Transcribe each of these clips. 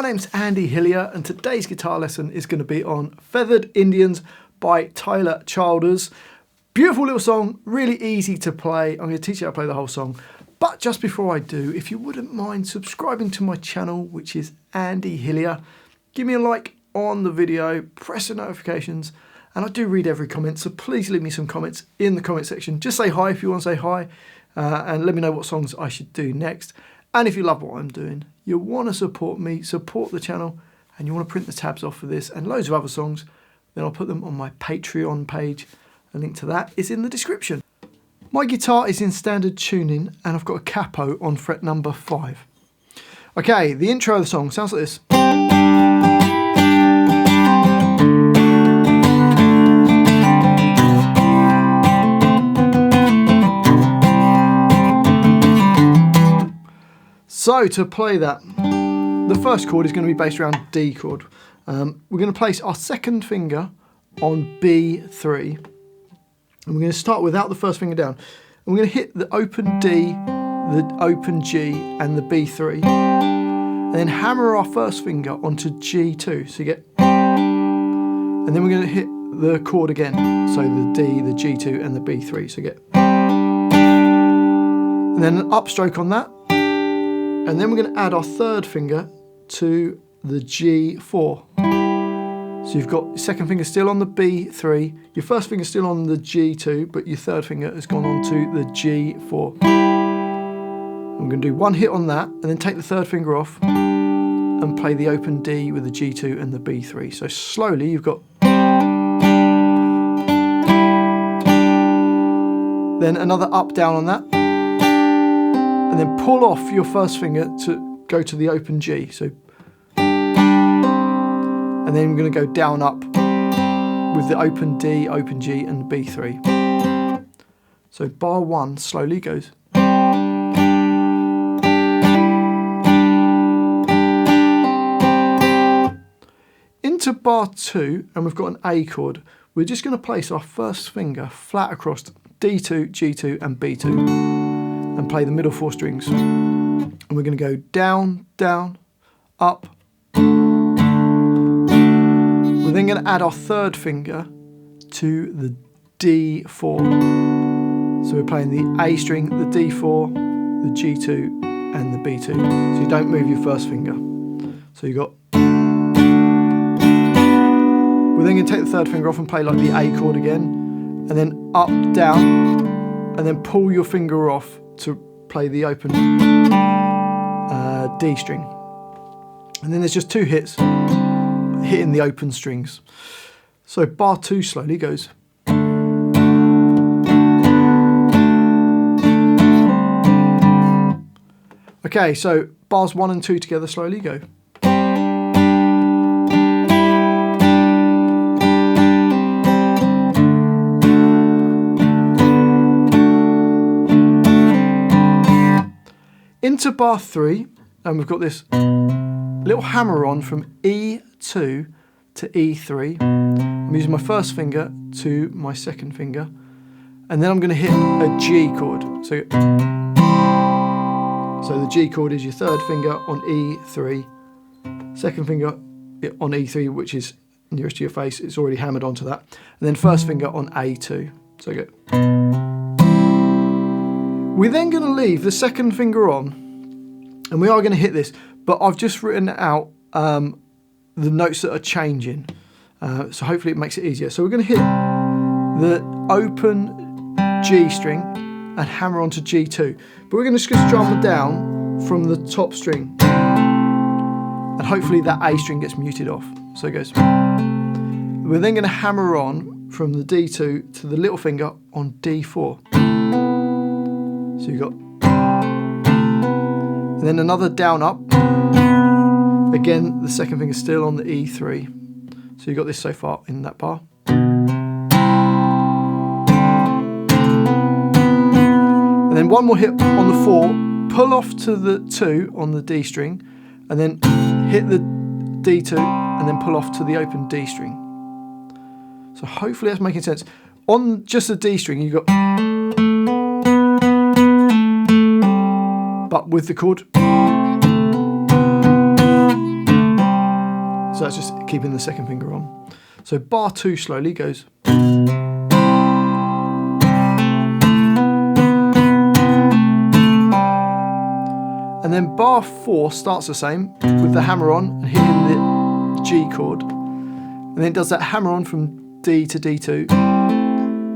name's Andy Hillier and today's guitar lesson is going to be on Feathered Indians by Tyler Childers. Beautiful little song, really easy to play. I'm going to teach you how to play the whole song. But just before I do, if you wouldn't mind subscribing to my channel, which is Andy Hillier, give me a like on the video, press the notifications, and I do read every comment, so please leave me some comments in the comment section. Just say hi if you want to say hi, and let me know what songs I should do next. And if you love what I'm doing, you want to support me, support the channel, and you want to print the tabs off for this and loads of other songs, then I'll put them on my Patreon page. A link to that is in the description. My guitar is in standard tuning and I've got a capo on fret number 5. Okay, the intro of the song sounds like this. So to play that, the first chord is going to be based around D chord. We're going to place our second finger on B3. And we're going to start without the first finger down. And we're going to hit the open D, the open G and the B3. And then hammer our first finger onto G2. So you get... And then we're going to hit the chord again. So the D, the G2 and the B3. So you get... And then an upstroke on that. And then we're going to add our third finger to the G4. So you've got your second finger still on the B3, your first finger still on the G2, but your third finger has gone on to the G4. I'm going to do one hit on that, and then take the third finger off, and play the open D with the G2 and the B3. So slowly you've got... Then another up, down on that. And then pull off your first finger to go to the open G. So, and then we're going to go down up with the open D, open G and the B3. So bar 1 slowly goes. Into bar 2, and we've got an A chord. We're just going to place our first finger flat across D2, G2 and B2. And play the middle 4 strings. And we're going to go down, down, up. We're then going to add our third finger to the D4. So we're playing the A string, the D4, the G2 and the B2. So you don't move your first finger. So you got... We're then going to take the third finger off and play like the A chord again. And then up, down, and then pull your finger off to play the open D string. And then there's just 2 hits hitting the open strings. So bar 2 slowly goes. Okay, so bars 1 and 2 together slowly go. Into bar 3, and we've got this little hammer on from E2 to E3. I'm using my first finger to my second finger, and then I'm going to hit a G chord. So the G chord is your third finger on E3, second finger on E3, which is nearest to your face. It's already hammered onto that, and then first finger on A2. So go. We're then going to leave the second finger on, and we are going to hit this, but I've just written out the notes that are changing, so hopefully it makes it easier. So we're going to hit the open G string and hammer onto G2, but we're going to just strum down from the top string, and hopefully that A string gets muted off. So it goes. We're then going to hammer on from the D2 to the little finger on D4. So you've got, and then another down up. Again, the second finger still on the E3. So you've got this so far in that bar. And then one more hit on the 4, pull off to the 2 on the D string, and then hit the D2, and then pull off to the open D string. So hopefully that's making sense. On just the D string, you've got... But with the chord. So that's just keeping the second finger on. So bar 2 slowly goes. And then bar 4 starts the same with the hammer on and hitting the G chord. And then it does that hammer on from D to D2.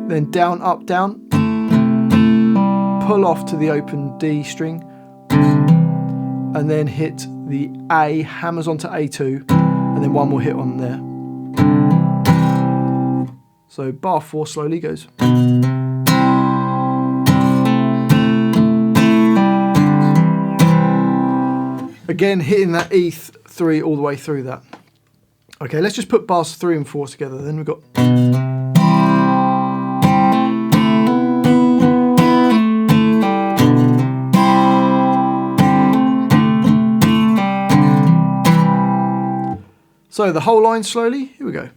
Then down, up, down. Pull off to the open D string. And then hit the A, hammers onto A2. And then one more hit on there. So bar 4 slowly goes. Again, hitting that E3 all the way through that. Okay, let's just put bars 3 and 4 together. Then we've got. So the whole line slowly. Here we go.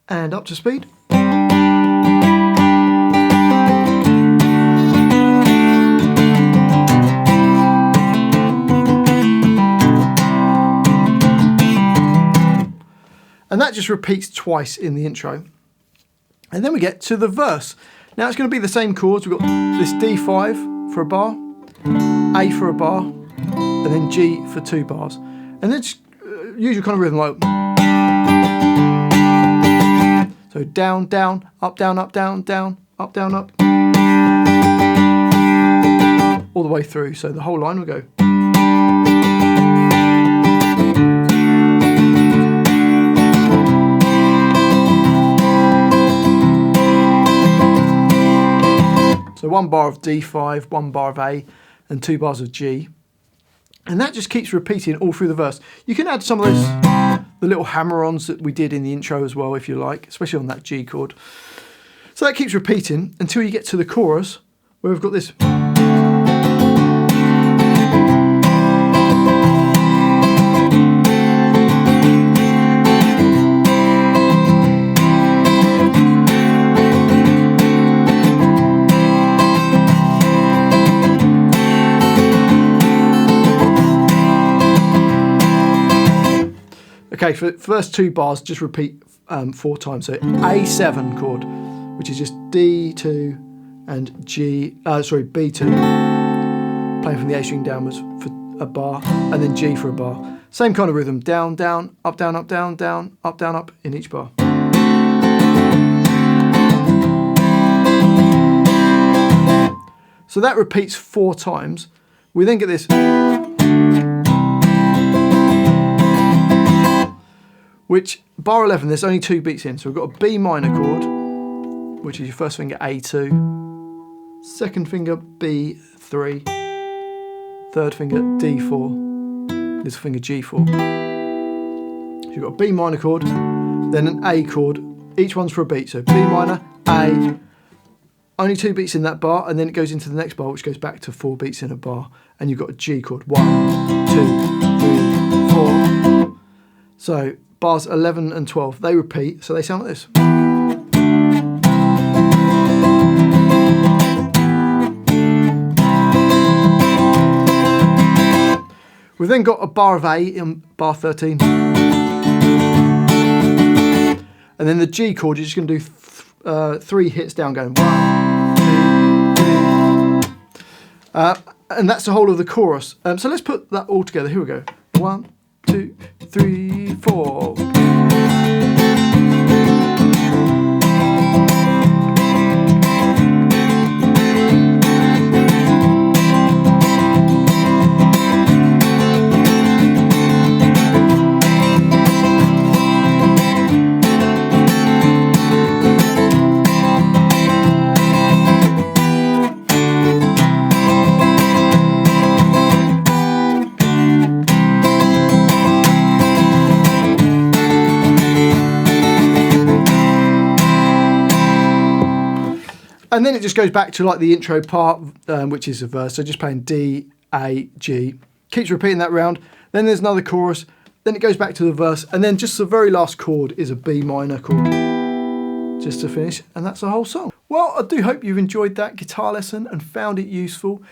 And up to speed. And that just repeats twice in the intro. And then we get to the verse. Now it's going to be the same chords. We've got this D5 for a bar, A for a bar, and then G for 2 bars. And then just usual kind of rhythm like. So down, down, up, down, up, down, down, up, down, up. All the way through. So the whole line will go. So 1 bar of D5, 1 bar of A, and 2 bars of G. And that just keeps repeating all through the verse. You can add some of those, the little hammer-ons that we did in the intro as well, if you like, especially on that G chord. So that keeps repeating until you get to the chorus, where we've got this. Okay, for the first 2 bars, just repeat 4 times. So A7 chord, which is just D2 and B2, playing from the A string downwards for a bar, and then G for a bar. Same kind of rhythm, down, down, up, down, up, down, down, up, down, up in each bar. So that repeats 4 times. We then get this. Which, bar 11, there's only 2 beats in. So we've got a B minor chord, which is your first finger A2, second finger B3, third finger D4, little finger G4. So you've got a B minor chord, then an A chord, each one's for a beat. So B minor, A, only 2 beats in that bar, and then it goes into the next bar, which goes back to 4 beats in a bar. And you've got a G chord, 1, 2, 3, 4. So bars 11 and 12, they repeat, so they sound like this. We've then got a bar of A in bar 13. And then the G chord, you're just going to do 3 hits down, going 1, 2, 3. And that's the whole of the chorus. So let's put that all together. Here we go. 1, 2, 3, 4. And then it just goes back to like the intro part, which is a verse. So just playing D, A, G. Keeps repeating that round. Then there's another chorus. Then it goes back to the verse. And then just the very last chord is a B minor chord. Just to finish. And that's the whole song. Well, I do hope you've enjoyed that guitar lesson and found it useful.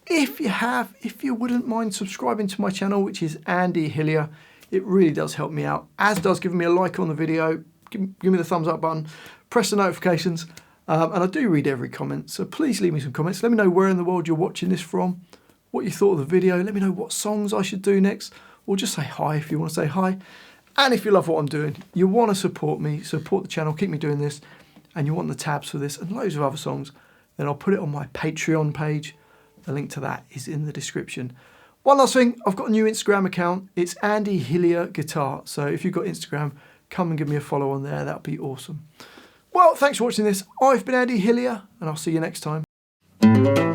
If you have, if you wouldn't mind subscribing to my channel, which is Andy Hillier, it really does help me out, as does giving me a like on the video, give me the thumbs up button, press the notifications, and I do read every comment, so please leave me some comments. Let me know where in the world you're watching this from, what you thought of the video, let me know what songs I should do next, or just say hi if you want to say hi. And if you love what I'm doing, you want to support me, support the channel, keep me doing this, and you want the tabs for this and loads of other songs, then I'll put it on my Patreon page. The link to that is in the description. One last thing, I've got a new Instagram account. It's Andy Hillier Guitar. So if you've got Instagram, come and give me a follow on there. That'd be awesome. Well, thanks for watching this. I've been Andy Hillier, and I'll see you next time.